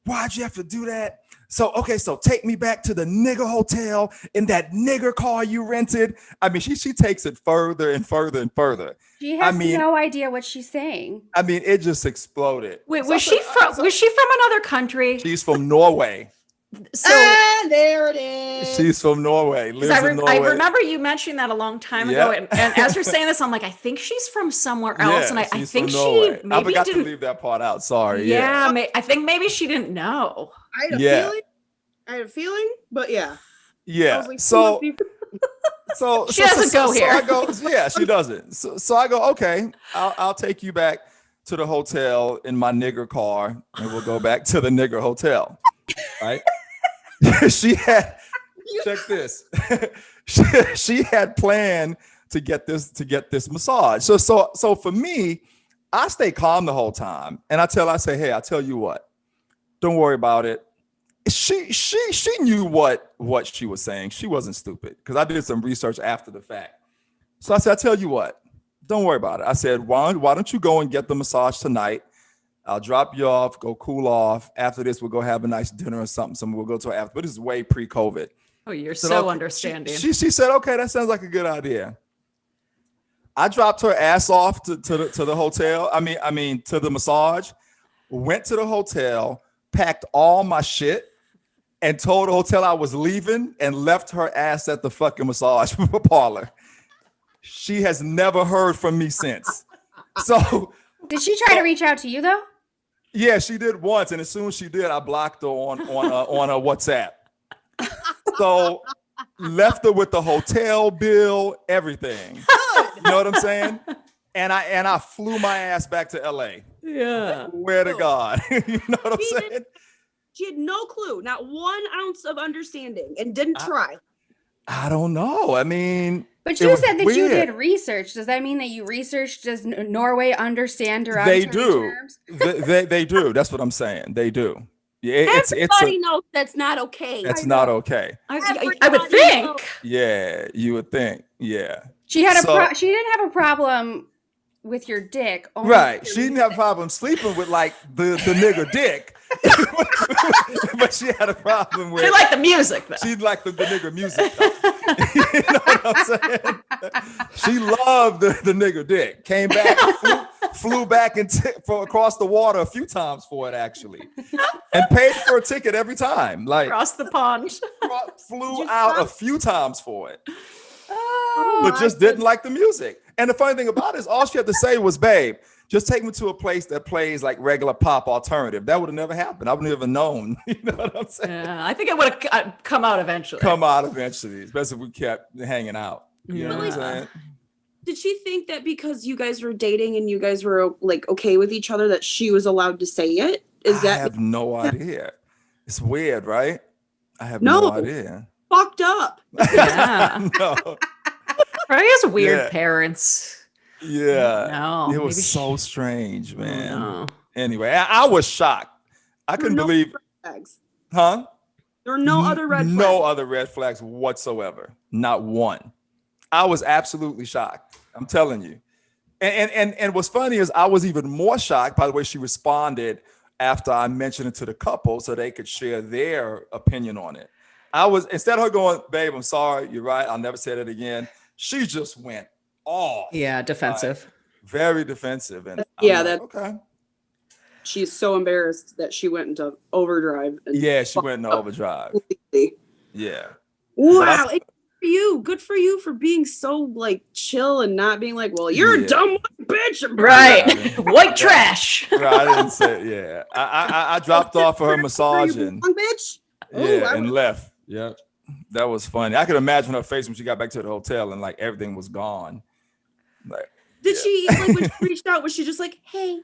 why'd you have to do that? So take me back to the nigger hotel in that nigger car you rented. I mean, she takes it further and further and further. She has no idea what she's saying. I mean, it just exploded. Wait, was she from another country? She's from Norway. So there it is. She's from Norway. Lives in Norway. I remember you mentioning that a long time ago. And as you're saying this, I'm like, I think she's from somewhere else. And I think she maybe I forgot to leave that part out. Sorry. Yeah. I think maybe she didn't know. I had a feeling, but yeah. Yeah. Like, so she doesn't go here. I go, yeah, she doesn't. So I go, okay, I'll take you back to the hotel in my nigger car, and we'll go back to the nigger hotel. Right? She had, check this. she had planned to get this massage. So for me, I stay calm the whole time, and I say, hey, I tell you what, don't worry about it. She knew what she was saying. She wasn't stupid because I did some research after the fact. So I said, I tell you what, don't worry about it. I said, why don't you go and get the massage tonight? I'll drop you off, go cool off. After this, we'll go have a nice dinner or something. We'll go to after. But this is way pre-COVID. Oh, you're so understanding. She said, okay, that sounds like a good idea. I dropped her ass off to the hotel. I mean to the massage. Went to the hotel, packed all my shit, and told the hotel I was leaving and left her ass at the fucking massage parlor. She has never heard from me since. So Did she try to reach out to you though? yeah, she did once, and as soon as she did, I blocked her on a WhatsApp. So left her with the hotel bill, everything. You know what I'm saying? And I flew my ass back to LA. Yeah. Where to God? You know what I'm saying? She had no clue, not 1 ounce of understanding, and didn't try. I don't know. I mean, But it you was said that you weird. did research. Does that mean that you researched? Does Norway understand They derogatory do. terms? They do. That's what I'm saying. They do. Yeah, Everybody knows that's not okay. That's not okay. I would think. Yeah, you would think. Yeah. She had So- she didn't have a problem with your dick. Only Right. with She your didn't have a problem sleeping with like the nigga dick. But she had a problem with She liked the music though. she liked the nigga music. Though. You know what I'm saying? She loved the nigga dick. Came back, flew back and from across the water a few times for it actually, and paid for a ticket every time. Like Across the pond. flew out a few times for it, Oh, but just didn't like the music. And the funny thing about it is, all she had to say was, "Babe, just take me to a place that plays like regular pop alternative." That would have never happened. I would have never known. You know what I'm saying? Yeah, I think it would have come out eventually. Come out eventually, especially if we kept hanging out. You know what I'm Yeah. saying? Did she think that because you guys were dating and you guys were like okay with each other that she was allowed to say it? I have no idea. It's weird, right? I have no idea. fucked up? Yeah. No. Probably has weird Yeah. parents. Yeah. No. It was maybe so strange, man. No. Anyway, I was shocked. I couldn't No believe, red flags. huh? There were no other red flags. No other red flags whatsoever. Not one. I was absolutely shocked. I'm telling you. And what's funny is I was even more shocked by the way she responded after I mentioned it to the couple so they could share their opinion on it. I was, instead of her going, "Babe, I'm sorry, you're right, I'll never say that again," she just went off. Yeah, defensive. Very defensive. And Yeah, I'm like, that- okay. She's so embarrassed that she went into overdrive. And Yeah, she went into overdrive. completely. Yeah. Wow. Good for you for being so like chill and not being like, well, you're Yeah. a dumb bitch. and Right. Yeah. White trash. Right, I didn't say, yeah. I dropped off for her massage and Wrong, bitch. Oh, yeah, I and was- left. Yeah. That was funny. I could imagine her face when she got back to the hotel and like everything was gone. Like, Did yeah. she like when she reached out? Was she just like, hey?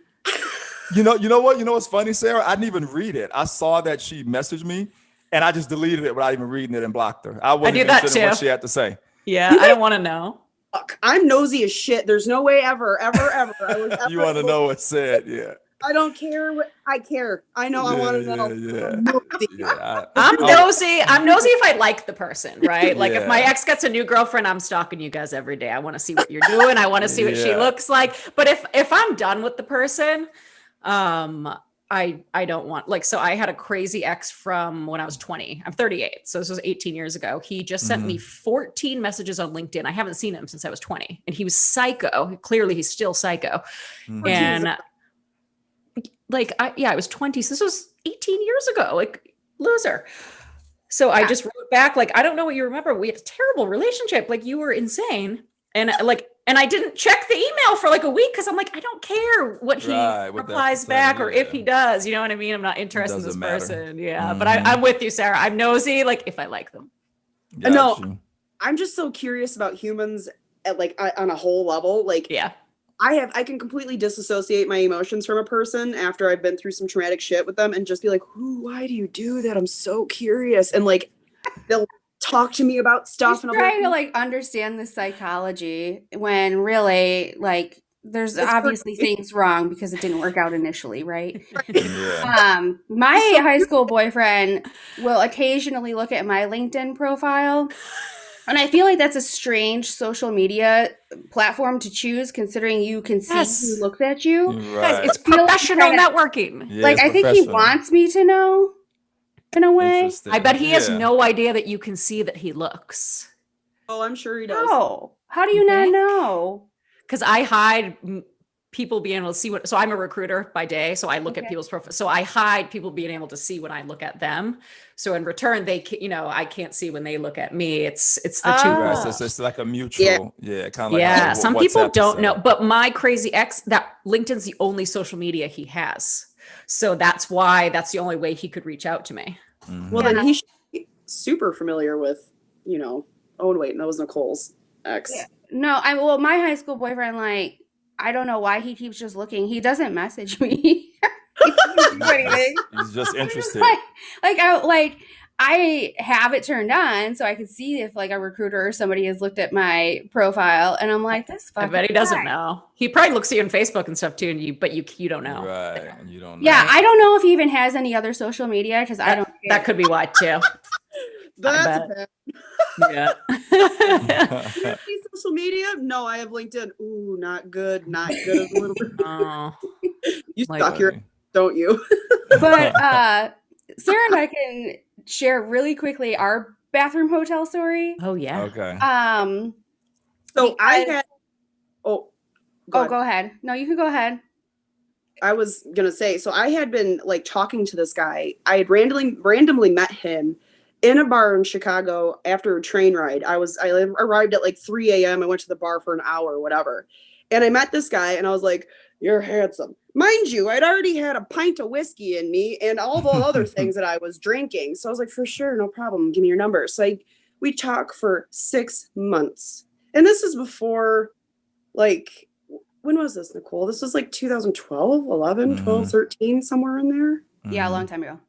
You know what? You know what's funny, Sarah? I didn't even read it. I saw that she messaged me and I just deleted it without even reading it and blocked her. I wasn't do that interested in what too. she had to say. Yeah, I don't want to know. Fuck, I'm nosy as shit. There's no way ever I was ever You want to know what said? Yeah. I don't care what I care. I know I want to know. Yeah. I'm nosy. Yeah. I'm nosy. I'm nosy if I like the person, right? Like if my Yeah. ex gets a new girlfriend, I'm stalking you guys every day. I want to see what you're doing. I want to see what she Yeah. looks like. But if I'm done with the person, I don't want, like, so I had a crazy ex from when I was 20. I'm 38. So this was 18 years ago. He just sent me 14 messages on LinkedIn. I haven't seen him since I was 20. And he was psycho. Clearly he's still psycho. Mhm. And like, I was 20. So this was 18 years ago, like loser. So I just wrote back, like, I don't know what you remember. We had a terrible relationship. Like you were insane. And and I didn't check the email for like a week because I'm like, I don't care what he Right, what that replies say, back or if yeah. he does. You know what I mean? I'm not interested in this doesn't matter. person. Yeah. Mhm. But I'm with you, Sarah. I'm nosy, like if I like them. Got No. you. I'm just so curious about humans at like on a whole level. Like Yeah. I can completely disassociate my emotions from a person after I've been through some traumatic shit with them and just be like, why do you do that? I'm so curious. And like they'll talk to me about stuff Just and I'll trying be to like, like understand the psychology when really like there's It's obviously crazy. things wrong because it didn't work out initially, right? Yeah. My high school boyfriend will occasionally look at my LinkedIn profile. And I feel like that's a strange social media platform to choose considering you can see Yes. who looks at you. Guys, Right. it's feel like professional kinda- networking. Yeah, Like it's I think he professional. wants me to know in a way. Interesting. I bet he has Yeah. no idea that you can see that he looks. oh, I'm sure he does. How do you not think? know? Because I hide people being able to see what, so I'm a recruiter by day. So I look at people's profiles. So I hide people being able to see when I look at them. So in return, I can't see when they look at me. It's the two. Right, so it's like a mutual, kind of like yeah. Some people WhatsApp don't set know, up. but my crazy ex, that LinkedIn's the only social media he has. So that's why that's the only way he could reach out to me. Well, then he should be super familiar with, oh wait, that was Nicole's ex. Yeah. No, well, my high school boyfriend, like, I don't know why he keeps just looking. He doesn't message me. He doesn't do anything. He's just interested. I have it turned on so I can see if like a recruiter or somebody has looked at my profile, and I'm like, this fucking I bet he doesn't know. He probably looks at you on Facebook and stuff too, but you don't know. Right, and you don't know. Yeah, I don't know if he even has any other social media because I don't. That could be why too. That's bad. Yeah. You have any social media? No, I have LinkedIn. Ooh, not good. Not good. A little bit. Oh, You like- suck your, don't you? But Sarah and I can share really quickly our bathroom hotel story. oh yeah. Okay. So I Because- had. Oh, go ahead. No, you can go ahead. I was gonna say, so I had been like talking to this guy. I had randomly met him in a bar in Chicago after a train ride. I arrived at like 3 a.m. I went to the bar for an hour or whatever. And I met this guy and I was like, you're handsome. Mind you, I'd already had a pint of whiskey in me and all the other things that I was drinking. So I was like, for sure, no problem. Give me your number. So we talked for 6 months. And this is before, like, when was this, Nicole? This was like 2012, 11, 12, 13, somewhere in there. Yeah, a long time ago.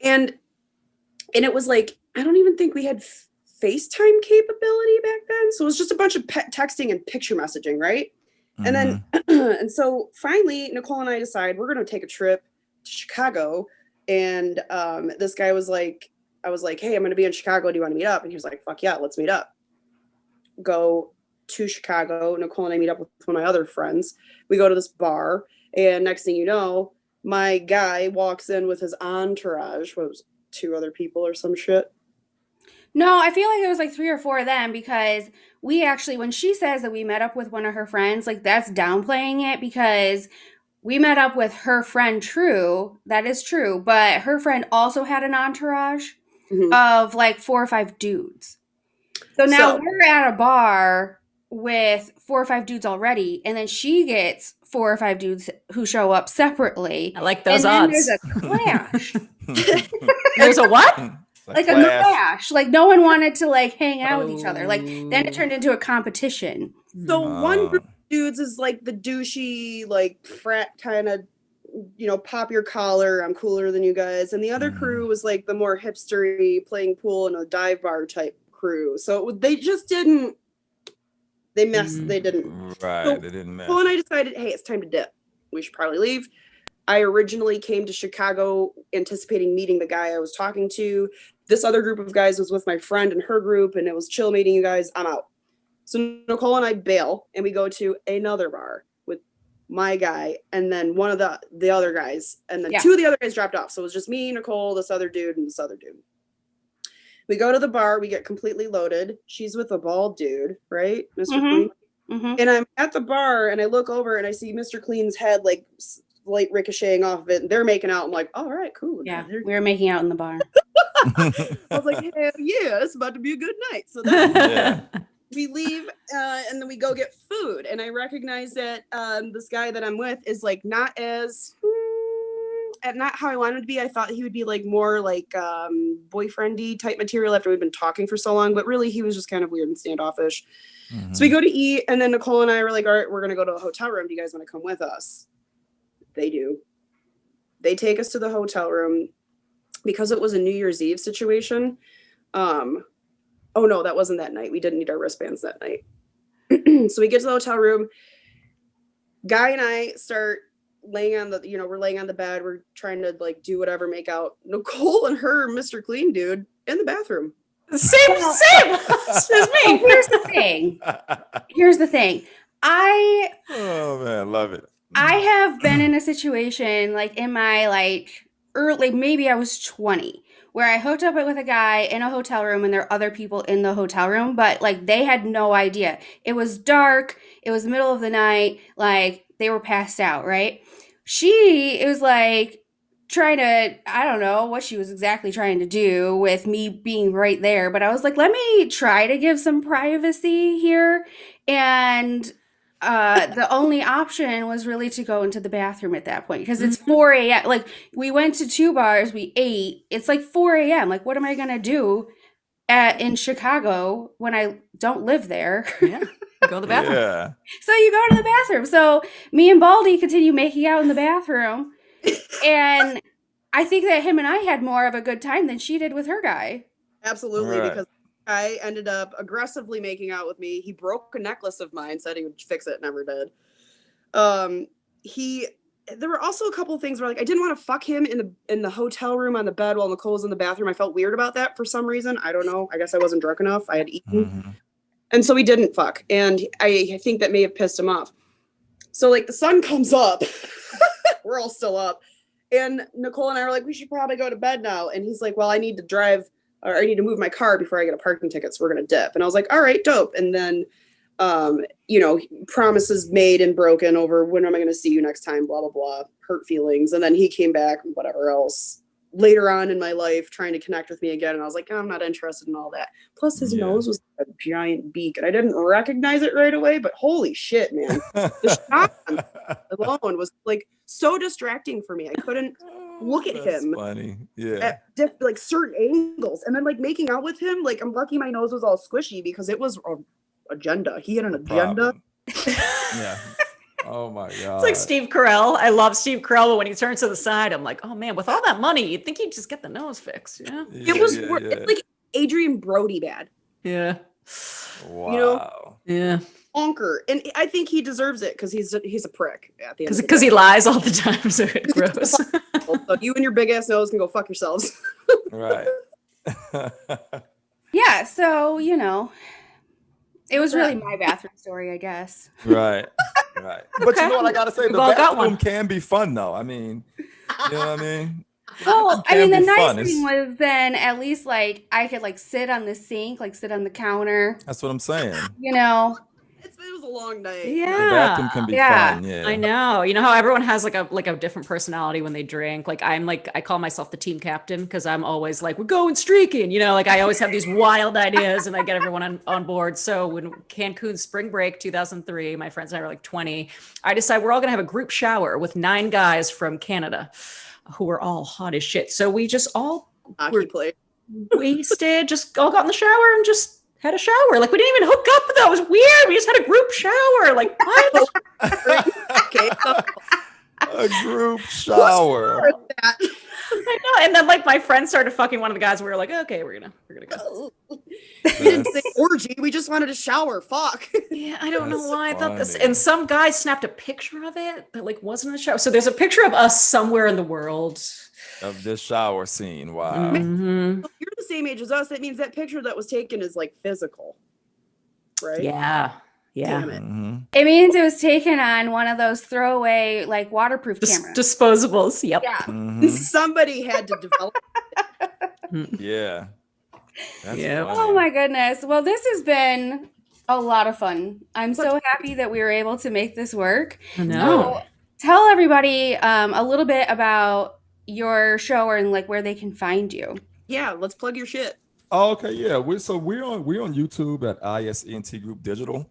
And it was like, I don't even think we had FaceTime capability back then. So it was just a bunch of texting and picture messaging, right? And then, and so finally, Nicole and I decide we're going to take a trip to Chicago. And this guy was like, I was like, hey, I'm going to be in Chicago. Do you want to meet up? And he was like, fuck yeah, let's meet up. Go to Chicago. Nicole and I meet up with one of my other friends. We go to this bar. And next thing you know, my guy walks in with his entourage. What was it, 2 other people or some shit? No, I feel like it was like 3 or 4 of them because we actually, when she says that we met up with one of her friends, like that's downplaying it because we met up with her friend True. That is true. But her friend also had an entourage of like 4 or 5 dudes. So now we're at a bar with 4 or 5 dudes already. And then she gets 4 or 5 dudes who show up separately. I like those and odds. then there's a clash. There's a what? Like a clash. Like no one wanted to like hang out with each other. Like then it turned into a competition. So one group of dudes is like the douchey, like frat kind of, pop your collar, I'm cooler than you guys. And the other crew was like the more hipstery, playing pool in a dive bar type crew. So they just didn't, they didn't. Right, so they didn't mess. Well, and I decided, hey, it's time to dip. We should probably leave. I originally came to Chicago anticipating meeting the guy I was talking to. This other group of guys was with my friend and her group, and it was chill meeting you guys. I'm out. So Nicole and I bail, and we go to another bar with my guy, and then one of the other guys, and then 2 of the other guys dropped off. So it was just me, Nicole, this other dude, and this other dude. We go to the bar. We get completely loaded. She's with a bald dude, right, Mr. Clean? And I'm at the bar, and I look over, and I see Mr. Clean's head, like, light ricocheting off of it, and they're making out. I'm like, all right, cool. Yeah, we were making out in the bar. I was like, hell yeah, it's about to be a good night. So then we leave, and then we go get food. And I recognize that this guy that I'm with is like not how I wanted him to be. I thought he would be like more like boyfriendy type material after we'd been talking for so long, but really he was just kind of weird and standoffish. So we go to eat, and then Nicole and I were like, all right, we're gonna go to a hotel room. Do you guys want to come with us? They do. They take us to the hotel room because it was a New Year's Eve situation. Oh no, that wasn't that night. We didn't need our wristbands that night. So we get to the hotel room. Guy and I start laying on we're laying on the bed. We're trying to like do whatever, make out. Nicole and her, Mr. Clean dude, in the bathroom. Same. It's me. Here's the thing. Oh man, love it. I have been in a situation like in my like early, maybe I was 20, where I hooked up with a guy in a hotel room and there are other people in the hotel room, but like they had no idea. It was dark, it was the middle of the night, like they were passed out, right? It was like trying to, I don't know what she was exactly trying to do with me being right there, but I was like, let me try to give some privacy here. And the only option was really to go into the bathroom at that point because it's 4 a.m. Like we went to 2 bars, we ate. It's like 4 a.m. Like what am I gonna do in Chicago when I don't live there? Yeah. Go to the bathroom. Yeah. So you go to the bathroom. So me and Baldy continue making out in the bathroom, and I think that him and I had more of a good time than she did with her guy. Absolutely, Right. because I ended up aggressively making out with me. He broke a necklace of mine, said he would fix it, never did. There were also a couple of things where like I didn't want to fuck him in the hotel room on the bed while Nicole was in the bathroom. I felt weird about that for some reason. I don't know. I guess I wasn't drunk enough. I had eaten. Mhm. And so we didn't fuck. And I think that may have pissed him off. So like the sun comes up. We're all still up. And Nicole and I were like, we should probably go to bed now. And he's like, well, I need to drive or I need to move my car before I get a parking ticket. So we're going to dip. And I was like, all right, dope. And then, promises made and broken over when am I going to see you next time, blah, blah, blah, hurt feelings. And then he came back and whatever else later on in my life trying to connect with me again. And I was like, oh, I'm not interested in all that. Plus his nose was a giant beak and I didn't recognize it right away, but holy shit, man. The shot alone was like so distracting for me. I couldn't look at That's him funny. Yeah. at like certain angles. And then like making out with him, like I'm lucky my nose was all squishy because it was an agenda. He had an agenda. Yeah. Oh my God. It's like Steve Carell. I love Steve Carell, but when he turns to the side, I'm like, oh man, with all that money, you'd think he'd just get the nose fixed. Yeah. It was it's like Adrian Brody bad. Yeah. Wow. Yeah. Honker. And I think he deserves it because he's a prick at the end. Because he lies all the time, so it's gross. So you and your big ass nose can go fuck yourselves. Right. Yeah, so it was really my bathroom story, I guess. Right. Right. But you know what I gotta say? We've The all got bathroom one. can be fun though. I mean, you know what I mean? Well, I Can mean, the be nice fun. thing was then at least like I could like sit on the sink, like sit on the counter, That's what I'm saying. It was a long night. The Yeah. bathroom can be fun. Yeah. I know. You know how everyone has like a different personality when they drink. Like I call myself the team captain because I'm always like, we're going streaking. Like I always have these wild ideas and I get everyone on board. So when Cancun spring break 2003, my friends and I were like 20, I decided we're all gonna have a group shower with 9 guys from Canada who were all hot as shit. So we just all Hockey play. wasted, just all got in the shower and just had a shower. Like we didn't even hook up though. It was weird. We just had a group shower. Like what? Okay. A group shower. That. I know. And then like my friend started fucking one of the guys. We were like, okay, we're gonna go. We didn't say orgy. We just wanted a shower. Fuck. Yeah, I don't know That's why I thought this. funny. And some guy snapped a picture of it that like wasn't a shower. So there's a picture of us somewhere in the world. Of this shower scene. Wow. Mhm. If you're the same age as us, that means that picture that was taken is like physical. Right? Yeah. Yeah. Damn it. Mhm. It means it was taken on one of those throwaway like waterproof cameras. Disposables. Yep. Yeah. Mhm. Somebody had to develop. Yeah. That's Yeah. funny. Oh my goodness. Well, this has been a lot of fun. I'm so happy that we were able to make this work. I know. So tell everybody a little bit about your show and like where they can find you. Yeah, let's plug your shit. Oh, okay, yeah. We're on YouTube at ISENT Group Digital,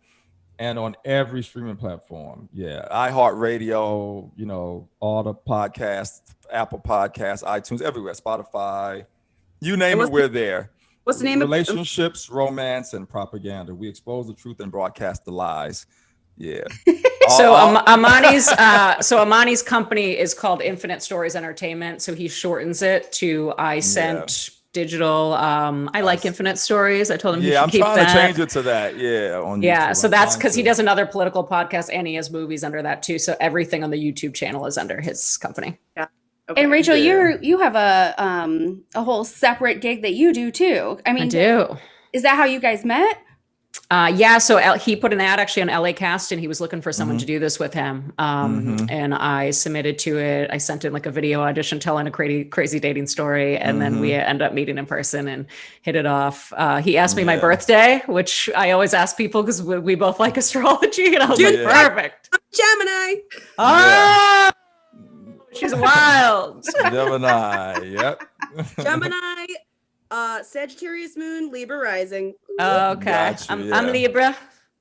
and on every streaming platform. Yeah, iHeartRadio. All the podcasts, Apple Podcasts, iTunes, everywhere, Spotify. You name it, we're there. What's the name of Relationships, romance, and propaganda. We expose the truth and broadcast the lies. Yeah. So Imani's company is called Infinite Stories Entertainment. So he shortens it to iSent Digital. I like Infinite Stories. I told him he should I'm keep trying that. to change it to that. Yeah. On Yeah. YouTube. So I'm that's trying because he to. does another political podcast and he has movies under that too. So everything on the YouTube channel is under his company. Okay. And Rachel, Yeah. you have a whole separate gig that you do too. I mean, I do. is that how you guys met? Yeah, so he put an ad actually on LA Cast, and he was looking for someone to do this with him. And I submitted to it. I sent in like a video audition telling a crazy dating story, and then we ended up meeting in person and hit it off. He asked me my birthday, which I always ask people because we both like astrology, and I was like, perfect. I'm Gemini. Oh, she's wild. Gemini. Yep. Gemini. Sagittarius moon, Libra rising. Okay. Gotcha, I'm Libra.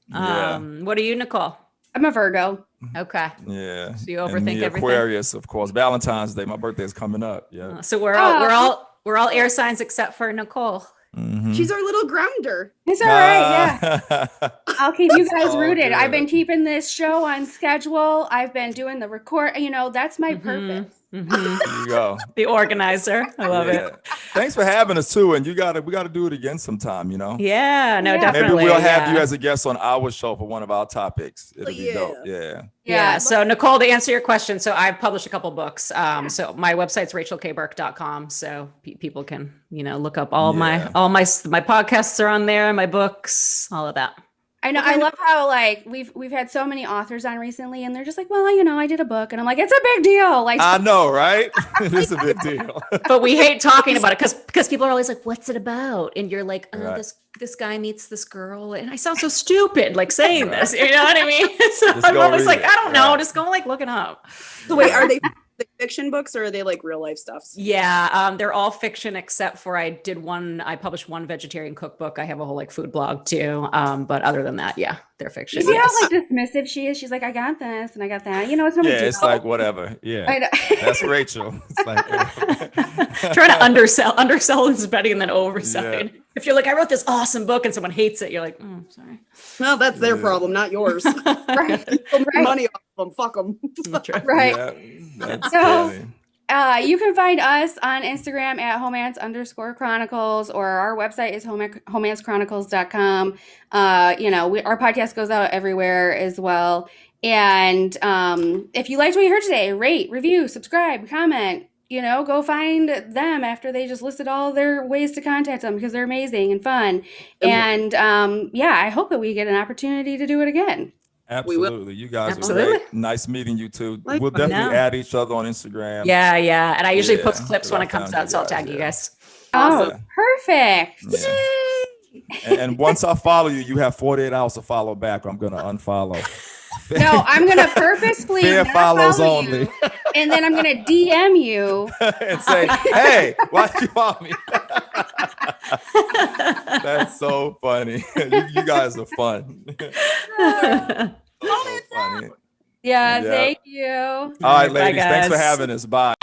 Yeah. What are you, Nicole? I'm a Virgo. Okay. Yeah. So you And overthink me, everything. Aquarius, of course. Valentine's Day. My birthday is coming up. Yeah. So we're all air signs except for Nicole. She's our little grounder. It's all right. Yeah. I'll keep you guys all rooted. good. I've been keeping this show on schedule. I've been doing the record. You know, that's my purpose. There you go. The organizer. I love it. Thanks for having us too. And we got to do it again sometime, you know? Yeah, no, Yeah. definitely. Maybe we'll have yeah. you as a guest on our show for one of our topics. It'll be dope. Yeah. Yeah. So Nicole, to answer your question, so I've published a couple books. So my website's rachelkburke.com. So people can, look up all my podcasts are on there, my books, all of that. I know. I love how we've had so many authors on recently, and they're just like, well, I did a book, and I'm like, it's a big deal. Like, I know, right? It is a big deal. But we hate talking about it because people are always like, what's it about? And you're like, oh, Right. this guy meets this girl, and I sound so stupid like saying this. You know what I mean? So Just I'm go always read like, it. I don't know. Right. Just go look it up. So wait, are they fiction books or are they like real life stuffs? Yeah, they're all fiction except for I published one vegetarian cookbook. I have a whole food blog too. But other than that, yeah, they're fiction. you see Yes. how dismissive she is? She's like, I got this and I got that. It's no big Yeah, deal. it's like whatever. Yeah. I know. That's Rachel. It's like Trying to undersell is better than overselling. Yeah. If you're like, I wrote this awesome book and someone hates it, you're like, sorry. Well, that's their problem, not yours. Right. Make money off them. Fuck them. Right. Yeah, that's So- funny. You can find us on Instagram at Homance_Chronicles, or our website is HomanceChronicles.com. Our podcast goes out everywhere as well. And if you liked what you heard today, rate, review, subscribe, comment. Go find them after they just listed all their ways to contact them because they're amazing and fun. And I hope that we get an opportunity to do it again. Absolutely. You guys Absolutely. are great. Nice meeting you too. We'll definitely add each other on Instagram. Yeah. And I usually Yeah, post clips when it because I comes found out, so I'll you tag guys, you guys. Oh, Yeah. perfect. Yeah. And once I follow you, you have 48 hours to follow back, or I'm going to unfollow. No, I'm going to purposefully Fair not follows follow only. you, and then I'm going to DM you. And say, hey, why'd you follow me? That's so funny. You guys are fun. So funny. Yeah, Yeah. thank you. All right, Bye, ladies. Thanks for guys. having us. Bye.